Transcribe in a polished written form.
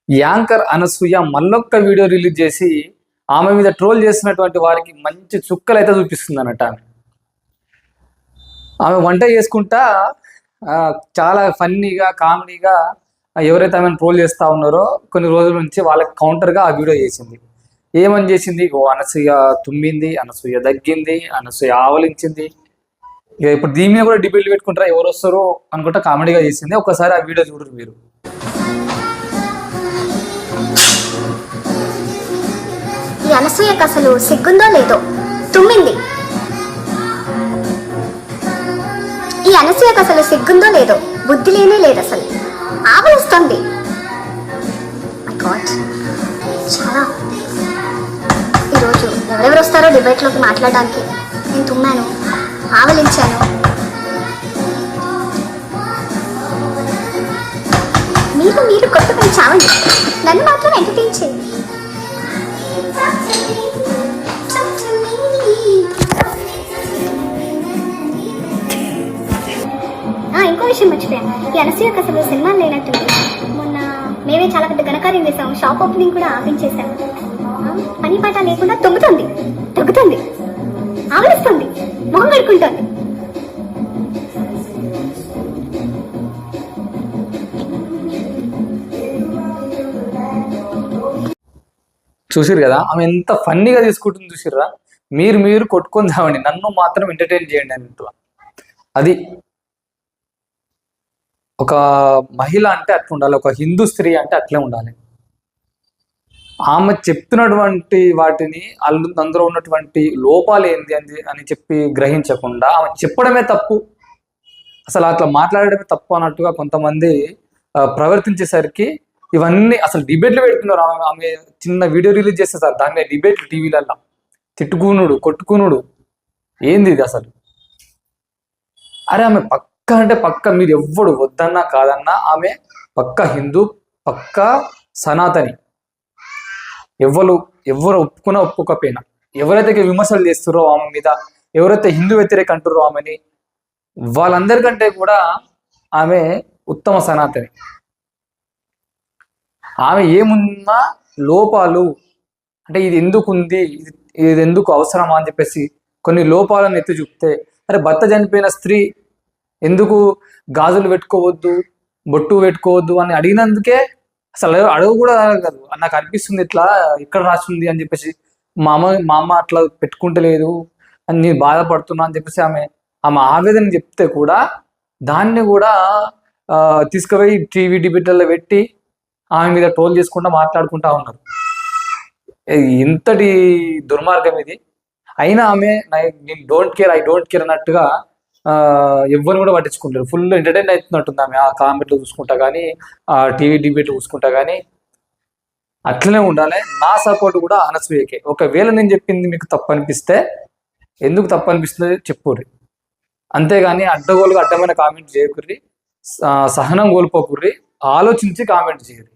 Anchor Anasuya మళ్ళొక్క video release చేసి ఆమె మీద ట్రోల్ చేసినటువంటి వారికి మంచి చుక్కలు అయితే చూపిస్తుంది అన్నట్టు. ఆమె వంట చేసుకుంటా చాలా ఫన్నీగా కామెడీగా ఎవరైతే ఆమెను ట్రోల్ చేస్తూ ఉన్నారో కొన్ని రోజుల నుంచి వాళ్ళకి కౌంటర్గా ఆ వీడియో చేసింది. ఏమని చేసింది? అనసూయ తుమ్మింది, అనసూయ దగ్గింది, అనసూయ ఆవలించింది. ఇక ఇప్పుడు దీని మీద కూడా డిబేట్లు పెట్టుకుంటారా ఎవరు వస్తారో అనుకుంటా కామెడీగా చేసింది. ఒకసారి ఆ వీడియో చూడరు మీరు. ఈ అనసూయకు అసలు సిగ్గుందో లేదో తుమ్మింది. ఈ అనసూయకు అసలు సిగ్గుందో లేదో బుద్ధి లేనే లేదు, అసలు ఆవలిస్తుంది. చాలా ఈరోజు ఎవరెవరు వస్తారో డిబేట్లోకి మాట్లాడడానికి. నేను తుమ్మాను, ఆవలించాను. మీరు కొట్టుకొని చావండి, నన్ను మాత్రం ఎంటర్టైన్ చేయండి. ఇంకో విషయం మర్చిపోయాను, ఈ అనసూయకు అసలు సినిమాలు లేనట్టుంది. మొన్న మేమే చాలా పెద్ద ఘనకార్యం చేసాము, షాప్ ఓపెనింగ్ కూడా ఆపించేసాము. పని పాట లేకుండా తగ్గుతుంది, ఆవలిస్తుంది, మొహం కడుకుంటుంది. చూసిరు కదా ఆమె ఎంత ఫన్నీగా తీసుకుంటుంది, చూసిర్రా? మీరు కొట్టుకొని చావండి, నన్ను మాత్రం ఎంటర్టైన్ చేయండి అన్నట్టు. అది ఒక మహిళ అంటే అట్లా ఉండాలి, ఒక హిందూ స్త్రీ అంటే అట్లే ఉండాలి. ఆమె చెప్తున్నటువంటి వాటిని అందులో ఉన్నటువంటి లోపాలు ఏంది అని చెప్పి గ్రహించకుండా ఆమె చెప్పడమే తప్పు, అసలు అట్లా మాట్లాడడమే తప్పు అన్నట్టుగా కొంతమంది ప్రవర్తించేసరికి ఇవన్నీ అసలు డిబేట్లు పెడుతున్నారు. ఆమె చిన్న వీడియో రిలీజ్ చేస్తే సార్ దాని మీద డిబేట్లు టీవీలల్లో తిట్టుకునుడు కొట్టుకునుడు. ఏంది ఇది అసలు? అరే ఆమె పక్క అంటే పక్క, మీరు ఎవ్వడు వద్దన్నా కాదన్నా ఆమె పక్క హిందూ, పక్క సనాతని. ఎవరు ఒప్పుకోకపోయినా, ఎవరైతే విమర్శలు చేస్తారో ఆమె మీద, ఎవరైతే హిందూ వ్యతిరేక అంటారో ఆమెని, వాళ్ళందరికంటే కూడా ఆమె ఉత్తమ సనాతని. ఆమె ఏమున్నా లోపాలు అంటే ఇది ఎందుకు ఉంది, ఇది ఎందుకు అవసరమా అని చెప్పేసి కొన్ని లోపాలను ఎత్తి చూపితే, అరే భర్త చనిపోయిన స్త్రీ ఎందుకు గాజులు పెట్టుకోవద్దు, బొట్టు పెట్టుకోవద్దు అని అడిగినందుకే అసలు అడుగు కూడా కాదు. నాకు అనిపిస్తుంది ఇట్లా ఇక్కడ రాసింది అని చెప్పేసి, మా అమ్మ అట్లా పెట్టుకుంటలేదు అని నేను బాధపడుతున్నా అని చెప్పేసి ఆమె ఆవేదన చెప్తే కూడా దాన్ని కూడా తీసుకుపోయి టీవీ డిబేట్లలో పెట్టి ఆమె మీద ట్రోల్ చేసుకుంటా మాట్లాడుకుంటా ఉన్నారు. ఇంతటి దుర్మార్గం ఇది. అయినా ఆమె నేను ఐ డోంట్ కేర్ అన్నట్టుగా ఎవరిని కూడా పట్టించుకుంటారు. ఫుల్ ఎంటర్టైన్ అవుతున్నట్టుంది ఆమె ఆ కామెంట్లు చూసుకుంటా కానీ, ఆ టీవీ డిబేట్లు చూసుకుంటా కానీ. అట్లనే ఉండాలి. నా సపోర్ట్ కూడా అనసూయకే. ఒకవేళ నేను చెప్పింది మీకు తప్పు అనిపిస్తే, ఎందుకు తప్పు అనిపిస్తుంది చెప్పుర్రి, అంతేగాని అడ్డమైన కామెంట్ చేయకుర్రి, సహనం కోల్పోకుర్రి, ఆలోచించి కామెంట్ చేయరు.